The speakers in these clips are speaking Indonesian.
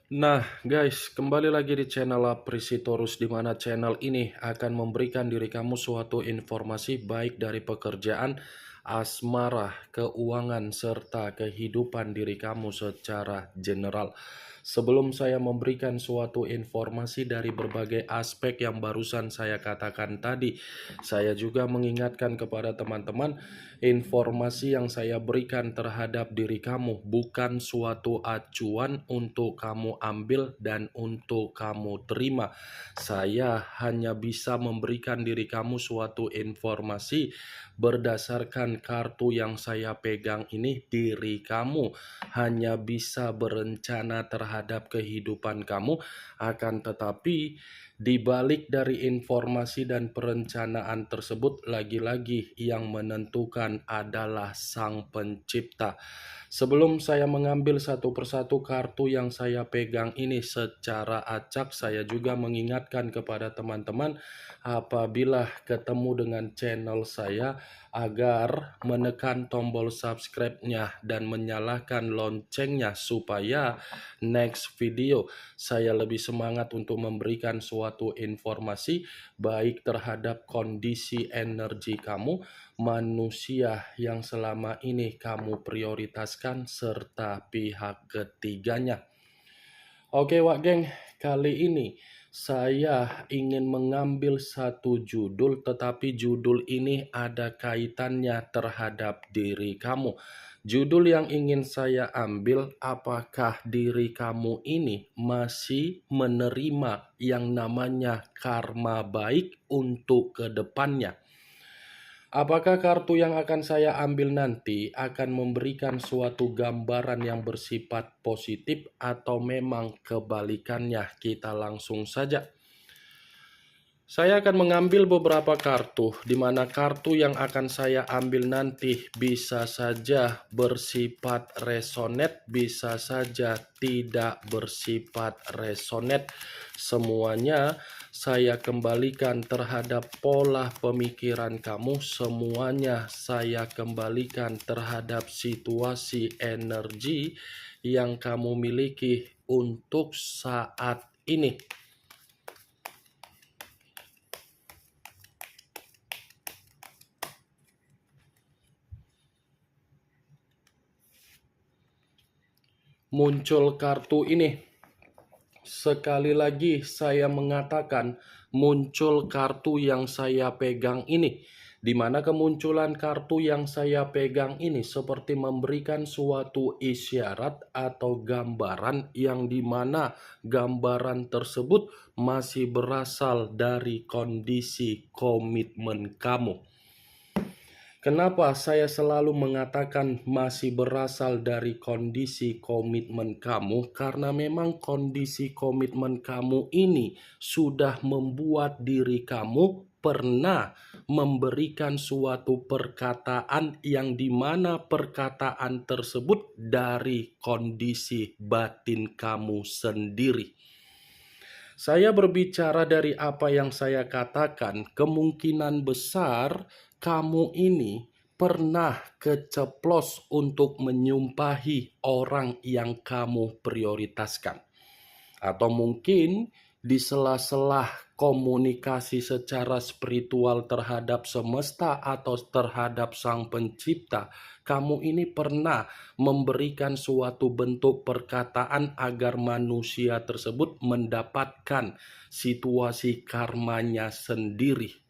Nah, guys, kembali lagi di channel Aprisitorus, di mana channel ini akan memberikan diri kamu suatu informasi baik dari pekerjaan, asmara, keuangan, serta kehidupan diri kamu secara general. Sebelum saya memberikan suatu informasi dari berbagai aspek yang barusan saya katakan tadi, saya juga mengingatkan kepada teman-teman, informasi yang saya berikan terhadap diri kamu bukan suatu acuan untuk kamu ambil dan untuk kamu terima. Saya hanya bisa memberikan diri kamu suatu informasi berdasarkan kartu yang saya pegang ini. Diri kamu hanya bisa berencana terhadap kehidupan kamu, akan tetapi di balik dari informasi dan perencanaan tersebut, lagi-lagi yang menentukan adalah Sang Pencipta. Sebelum saya mengambil satu persatu kartu yang saya pegang ini secara acak, saya juga mengingatkan kepada teman-teman apabila ketemu dengan channel saya agar menekan tombol subscribe-nya dan menyalakan loncengnya supaya next video saya lebih semangat untuk memberikan suatu informasi baik terhadap kondisi energi kamu, manusia yang selama ini kamu prioritaskan, serta pihak ketiganya. Oke Wak Geng, kali ini saya ingin mengambil satu judul, tetapi judul ini ada kaitannya terhadap diri kamu. Judul yang ingin saya ambil, apakah diri kamu ini masih menerima yang namanya karma baik untuk kedepannya? Apakah kartu yang akan saya ambil nanti akan memberikan suatu gambaran yang bersifat positif atau memang kebalikannya? Kita langsung saja. Saya akan mengambil beberapa kartu, di mana kartu yang akan saya ambil nanti bisa saja bersifat resonate, bisa saja tidak bersifat resonate. Semuanya saya kembalikan terhadap pola pemikiran kamu, semuanya saya kembalikan terhadap situasi energi yang kamu miliki untuk saat ini. Muncul kartu ini. Sekali lagi saya mengatakan muncul kartu yang saya pegang ini. Di mana kemunculan kartu yang saya pegang ini seperti memberikan suatu isyarat atau gambaran yang dimana gambaran tersebut masih berasal dari kondisi komitmen kamu. Kenapa saya selalu mengatakan masih berasal dari kondisi komitmen kamu? Karena memang kondisi komitmen kamu ini sudah membuat diri kamu pernah memberikan suatu perkataan yang dimana perkataan tersebut dari kondisi batin kamu sendiri. Saya berbicara dari apa yang saya katakan, kemungkinan besar kamu ini pernah keceplos untuk menyumpahi orang yang kamu prioritaskan. Atau mungkin di sela-sela komunikasi secara spiritual terhadap semesta atau terhadap Sang Pencipta, kamu ini pernah memberikan suatu bentuk perkataan agar manusia tersebut mendapatkan situasi karmanya sendiri.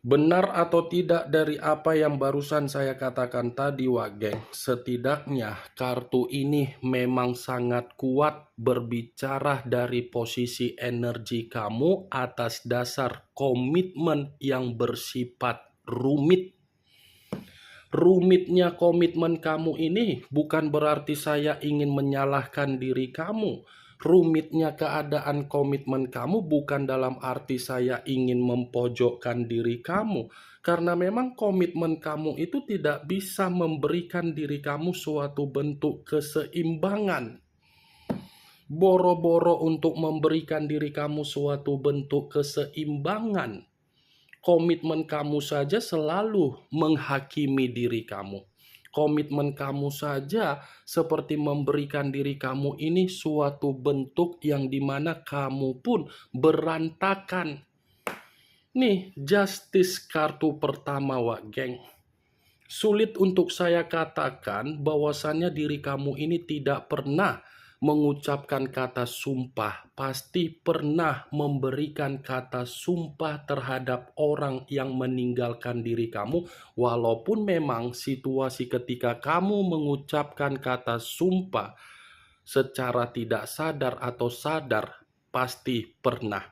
Benar atau tidak dari apa yang barusan saya katakan tadi, Wak Geng, setidaknya kartu ini memang sangat kuat berbicara dari posisi energi kamu atas dasar komitmen yang bersifat rumit. Rumitnya komitmen kamu ini bukan berarti saya ingin menyalahkan diri kamu. Rumitnya keadaan komitmen kamu bukan dalam arti saya ingin mempojokkan diri kamu. Karena memang komitmen kamu itu tidak bisa memberikan diri kamu suatu bentuk keseimbangan. Boro-boro untuk memberikan diri kamu suatu bentuk keseimbangan, komitmen kamu saja selalu menghakimi diri kamu. Komitmen kamu saja seperti memberikan diri kamu ini suatu bentuk yang dimana kamu pun berantakan. Nih, justice kartu pertama, Wak Geng. Sulit untuk saya katakan bahwasannya diri kamu ini tidak pernah mengucapkan kata sumpah, pasti pernah memberikan kata sumpah terhadap orang yang meninggalkan diri kamu, walaupun memang situasi ketika kamu mengucapkan kata sumpah secara tidak sadar atau sadar, pasti pernah.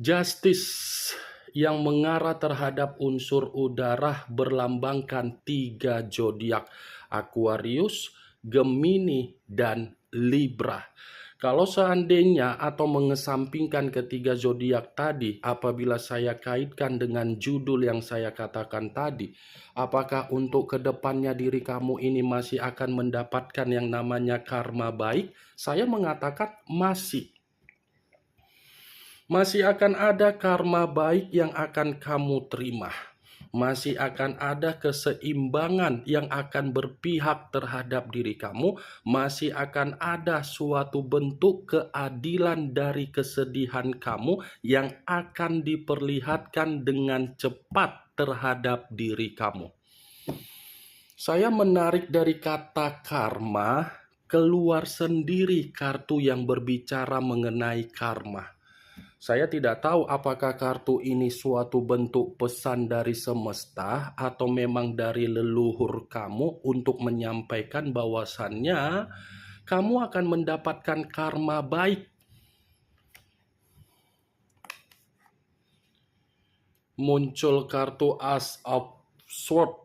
Justice yang mengarah terhadap unsur udara berlambangkan 3 zodiak: Aquarius, Gemini, dan Libra. Kalau seandainya atau mengesampingkan ketiga zodiak tadi, apabila saya kaitkan dengan judul yang saya katakan tadi, apakah untuk kedepannya diri kamu ini masih akan mendapatkan yang namanya karma baik? Saya mengatakan masih. Masih akan ada karma baik yang akan kamu terima. Masih akan ada keseimbangan yang akan berpihak terhadap diri kamu. Masih akan ada suatu bentuk keadilan dari kesedihan kamu yang akan diperlihatkan dengan cepat terhadap diri kamu. Saya menarik dari kata karma, keluar sendiri kartu yang berbicara mengenai karma. Saya tidak tahu apakah kartu ini suatu bentuk pesan dari semesta atau memang dari leluhur kamu untuk menyampaikan bahwasannya kamu akan mendapatkan karma baik. Muncul kartu Ace of Swords,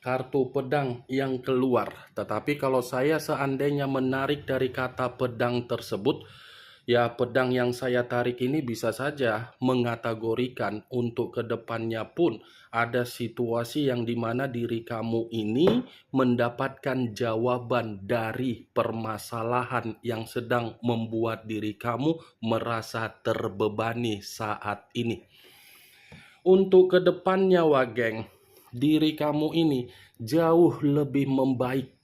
kartu pedang yang keluar. Tetapi kalau saya seandainya menarik dari kata pedang tersebut, ya, pedang yang saya tarik ini bisa saja mengategorikan untuk kedepannya pun ada situasi yang dimana diri kamu ini mendapatkan jawaban dari permasalahan yang sedang membuat diri kamu merasa terbebani saat ini. Untuk kedepannya, Wak Geng, diri kamu ini jauh lebih membaik.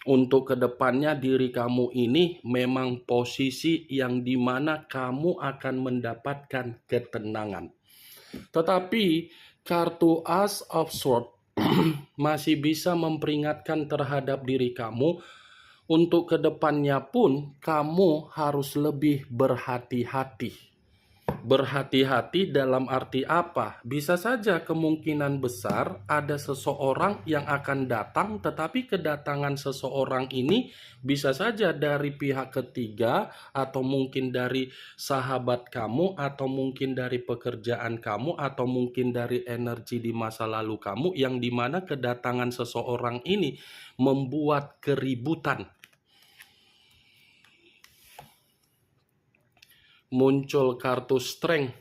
Untuk kedepannya diri kamu ini memang posisi yang dimana kamu akan mendapatkan ketenangan. Tetapi kartu Ace of Swords masih bisa memperingatkan terhadap diri kamu. Untuk kedepannya pun kamu harus lebih berhati-hati. Berhati-hati dalam arti apa? Bisa saja kemungkinan besar ada seseorang yang akan datang, tetapi kedatangan seseorang ini bisa saja dari pihak ketiga, atau mungkin dari sahabat kamu, atau mungkin dari pekerjaan kamu, atau mungkin dari energi di masa lalu kamu, yang dimana kedatangan seseorang ini membuat keributan. Muncul kartu Strength,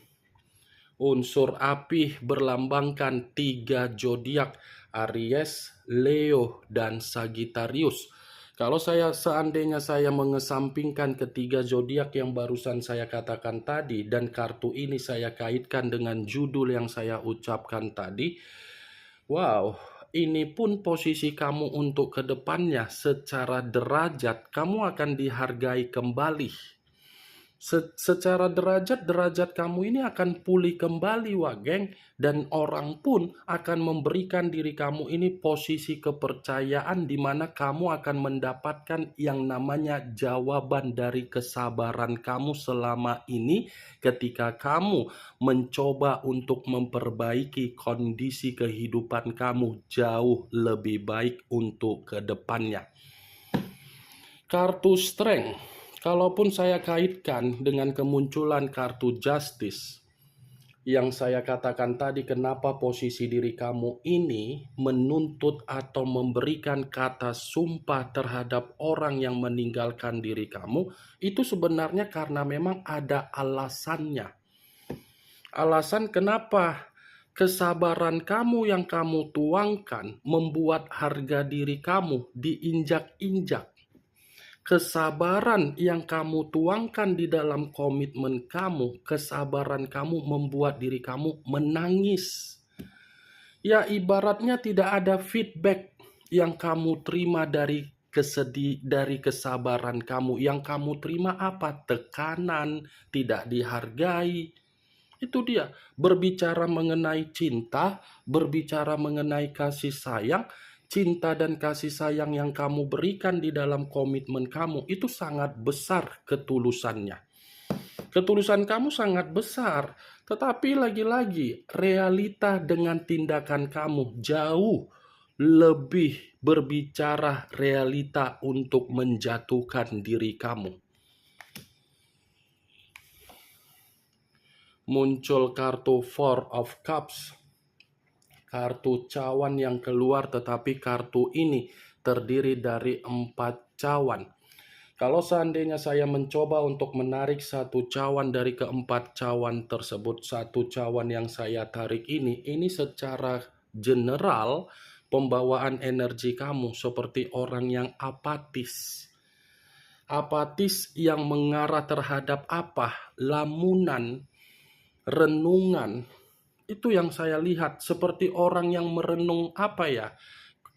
unsur api berlambangkan 3 zodiak: Aries, Leo, dan Sagittarius. Kalau seandainya saya mengesampingkan ketiga zodiak yang barusan saya katakan tadi, dan kartu ini saya kaitkan dengan judul yang saya ucapkan tadi, wow, ini pun posisi kamu untuk kedepannya secara derajat kamu akan dihargai kembali. Secara derajat kamu ini akan pulih kembali, Wak Geng, dan orang pun akan memberikan diri kamu ini posisi kepercayaan di mana kamu akan mendapatkan yang namanya jawaban dari kesabaran kamu selama ini ketika kamu mencoba untuk memperbaiki kondisi kehidupan kamu jauh lebih baik untuk kedepannya. Kartu Strength, kalaupun saya kaitkan dengan kemunculan kartu Justice, yang saya katakan tadi, kenapa posisi diri kamu ini menuntut atau memberikan kata sumpah terhadap orang yang meninggalkan diri kamu, itu sebenarnya karena memang ada alasannya. Alasan kenapa kesabaran kamu yang kamu tuangkan membuat harga diri kamu diinjak-injak. Kesabaran yang kamu tuangkan di dalam komitmen kamu, kesabaran kamu membuat diri kamu menangis. Ya, ibaratnya tidak ada feedback yang kamu terima dari kesabaran kamu. Yang kamu terima apa? Tekanan, tidak dihargai. Itu dia, berbicara mengenai cinta, berbicara mengenai kasih sayang, cinta dan kasih sayang yang kamu berikan di dalam komitmen kamu itu sangat besar ketulusannya. Ketulusan kamu sangat besar, tetapi lagi-lagi realita dengan tindakan kamu jauh lebih berbicara realita untuk menjatuhkan diri kamu. Muncul kartu Four of Cups, kartu cawan yang keluar, tetapi kartu ini terdiri dari 4 cawan. Kalau seandainya saya mencoba untuk menarik satu cawan dari keempat cawan tersebut, satu cawan yang saya tarik ini secara general pembawaan energi kamu seperti orang yang apatis. Apatis yang mengarah terhadap apa? Lamunan, renungan. Itu yang saya lihat seperti orang yang merenung apa ya?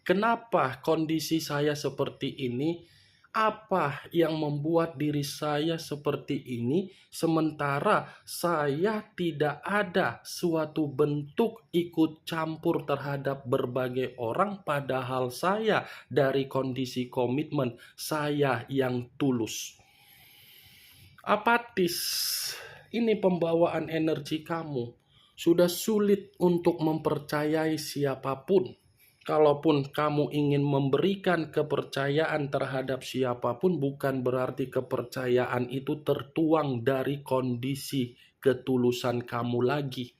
Kenapa kondisi saya seperti ini? Apa yang membuat diri saya seperti ini sementara saya tidak ada suatu bentuk ikut campur terhadap berbagai orang, padahal saya dari kondisi komitmen saya yang tulus. Apatis, ini pembawaan energi kamu. Sudah sulit untuk mempercayai siapapun. Kalaupun kamu ingin memberikan kepercayaan terhadap siapapun, bukan berarti kepercayaan itu tertuang dari kondisi ketulusan kamu lagi.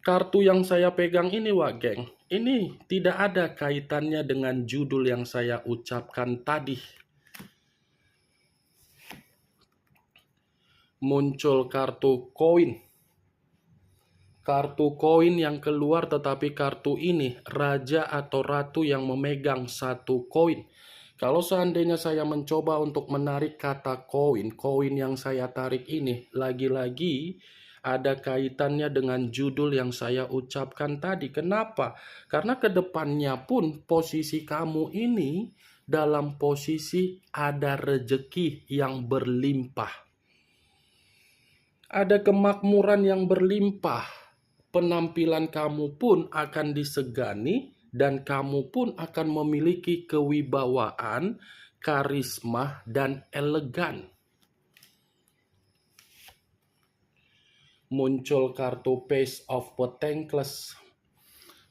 Kartu yang saya pegang ini, Wak Geng, ini tidak ada kaitannya dengan judul yang saya ucapkan tadi. Muncul kartu koin. Kartu koin yang keluar, tetapi kartu ini raja atau ratu yang memegang satu koin. Kalau seandainya saya mencoba untuk menarik kata koin, koin yang saya tarik ini lagi-lagi ada kaitannya dengan judul yang saya ucapkan tadi. Kenapa? Karena kedepannya pun posisi kamu ini dalam posisi ada rejeki yang berlimpah. Ada kemakmuran yang berlimpah. Penampilan kamu pun akan disegani dan kamu pun akan memiliki kewibawaan, karisma, dan elegan. Muncul kartu Page of Pentacles.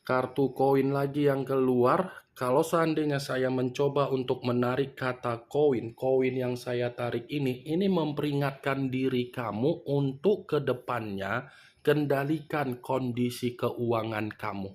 Kartu koin lagi yang keluar. Kalau seandainya saya mencoba untuk menarik kata koin yang saya tarik ini memperingatkan diri kamu untuk kedepannya kendalikan kondisi keuangan kamu.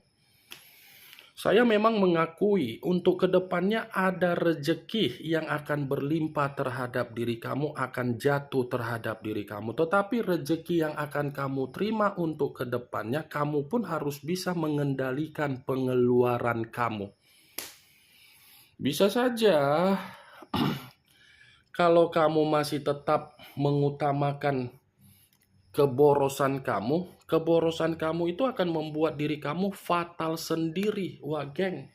Saya memang mengakui untuk kedepannya ada rejeki yang akan berlimpah terhadap diri kamu, akan jatuh terhadap diri kamu. Tetapi rejeki yang akan kamu terima untuk kedepannya, kamu pun harus bisa mengendalikan pengeluaran kamu. Bisa saja kalau kamu masih tetap mengutamakan keborosan kamu itu akan membuat diri kamu fatal sendiri, Wah geng.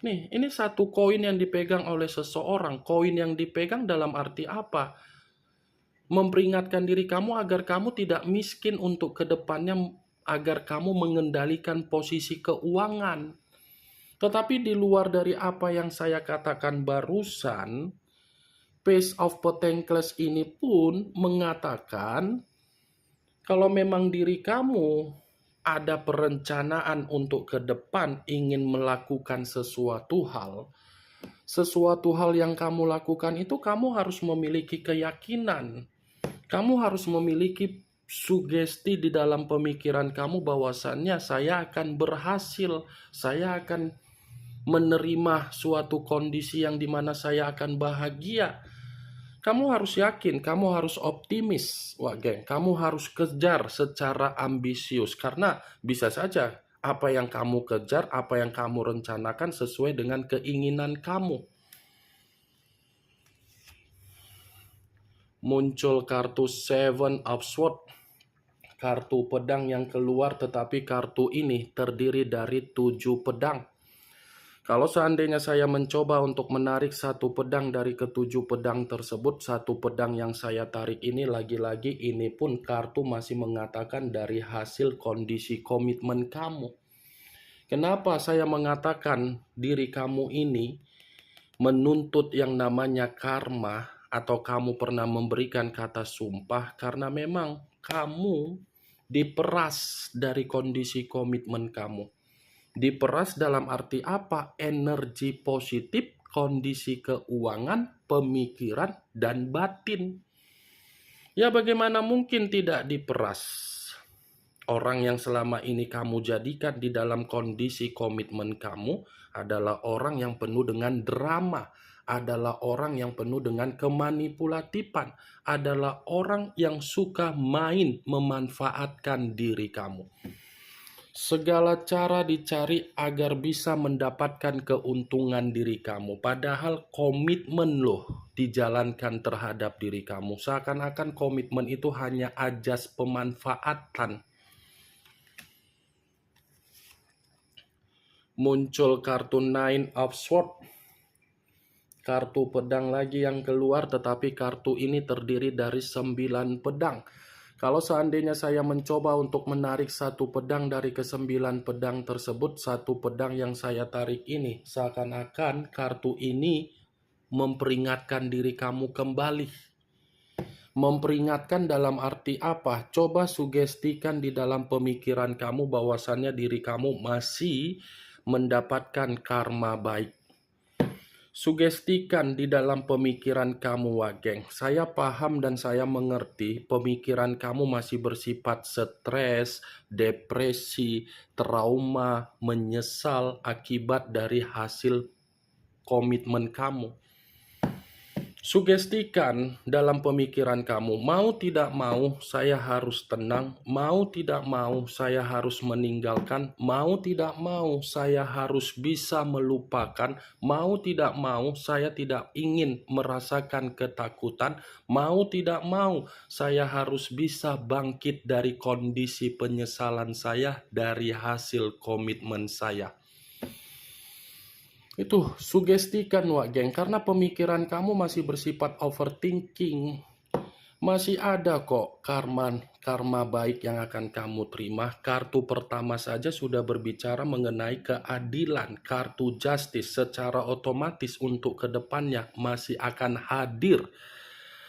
Nih, ini satu koin yang dipegang oleh seseorang. Koin yang dipegang dalam arti apa? Memperingatkan diri kamu agar kamu tidak miskin untuk kedepannya, agar kamu mengendalikan posisi keuangan. Tetapi di luar dari apa yang saya katakan barusan, Page of Pentacles ini pun mengatakan kalau memang diri kamu ada perencanaan untuk ke depan ingin melakukan sesuatu hal yang kamu lakukan itu kamu harus memiliki keyakinan. Kamu harus memiliki sugesti di dalam pemikiran kamu bahwasannya saya akan berhasil, saya akan menerima suatu kondisi yang dimana saya akan bahagia. Kamu harus yakin, kamu harus optimis, Wah geng. Kamu harus kejar secara ambisius, karena bisa saja apa yang kamu kejar, apa yang kamu rencanakan sesuai dengan keinginan kamu. Muncul kartu Seven of Swords. kartu pedang yang keluar, tetapi kartu ini terdiri dari 7 pedang. Kalau seandainya saya mencoba untuk menarik satu pedang dari ketujuh pedang tersebut, satu pedang yang saya tarik ini lagi-lagi ini pun kartu masih mengatakan dari hasil kondisi komitmen kamu. Kenapa saya mengatakan diri kamu ini menuntut yang namanya karma atau kamu pernah memberikan kata sumpah? Karena memang kamu diperas dari kondisi komitmen kamu. Diperas dalam arti apa? Energi positif, kondisi keuangan, pemikiran, dan batin. Ya bagaimana mungkin tidak diperas? Orang yang selama ini kamu jadikan di dalam kondisi komitmen kamu adalah orang yang penuh dengan drama, adalah orang yang penuh dengan kemanipulatifan, adalah orang yang suka main memanfaatkan diri kamu. Segala cara dicari agar bisa mendapatkan keuntungan diri kamu. Padahal komitmen loh dijalankan terhadap diri kamu. Seakan-akan komitmen itu hanya ajas pemanfaatan. Muncul kartu Nine of Swords. Kartu pedang lagi yang keluar, tetapi kartu ini terdiri dari 9 pedang. Kalau seandainya saya mencoba untuk menarik satu pedang dari ke-9 pedang tersebut, satu pedang yang saya tarik ini, seakan-akan kartu ini memperingatkan diri kamu kembali. Memperingatkan dalam arti apa? Coba sugestikan di dalam pemikiran kamu bahwasannya diri kamu masih mendapatkan karma baik. Sugestikan di dalam pemikiran kamu, Wageng. Saya paham dan saya mengerti pemikiran kamu masih bersifat stres, depresi, trauma, menyesal akibat dari hasil komitmen kamu. Sugestikan dalam pemikiran kamu, mau tidak mau saya harus tenang, mau tidak mau saya harus meninggalkan, mau tidak mau saya harus bisa melupakan, mau tidak mau saya tidak ingin merasakan ketakutan, mau tidak mau saya harus bisa bangkit dari kondisi penyesalan saya dari hasil komitmen saya. Itu sugestikan, Wak Geng, karena pemikiran kamu masih bersifat overthinking. Masih ada kok karma baik yang akan kamu terima. Kartu pertama saja sudah berbicara mengenai keadilan. Kartu justice secara otomatis untuk kedepannya masih akan hadir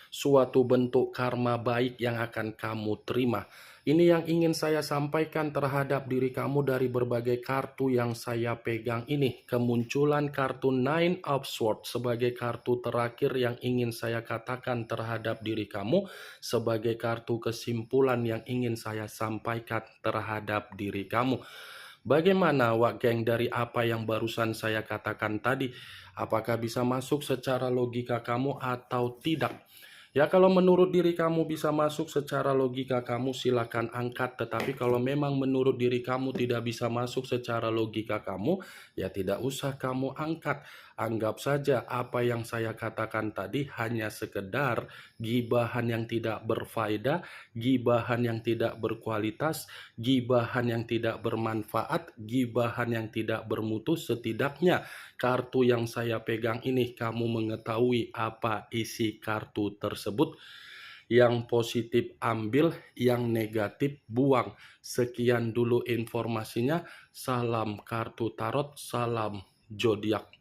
suatu bentuk karma baik yang akan kamu terima. Ini yang ingin saya sampaikan terhadap diri kamu dari berbagai kartu yang saya pegang ini. Kemunculan kartu Nine of Swords sebagai kartu terakhir yang ingin saya katakan terhadap diri kamu, sebagai kartu kesimpulan yang ingin saya sampaikan terhadap diri kamu. Bagaimana, Wak Geng, dari apa yang barusan saya katakan tadi? Apakah bisa masuk secara logika kamu atau tidak? Ya, kalau menurut diri kamu bisa masuk secara logika kamu, silakan angkat. Tetapi kalau memang menurut diri kamu tidak bisa masuk secara logika kamu, ya tidak usah kamu angkat. Anggap saja apa yang saya katakan tadi hanya sekedar gibahan yang tidak berfaedah, gibahan yang tidak berkualitas, gibahan yang tidak bermanfaat, gibahan yang tidak bermutu. Setidaknya kartu yang saya pegang ini kamu mengetahui apa isi kartu tersebut. Yang positif ambil, yang negatif buang. Sekian dulu informasinya. Salam kartu tarot, salam zodiak.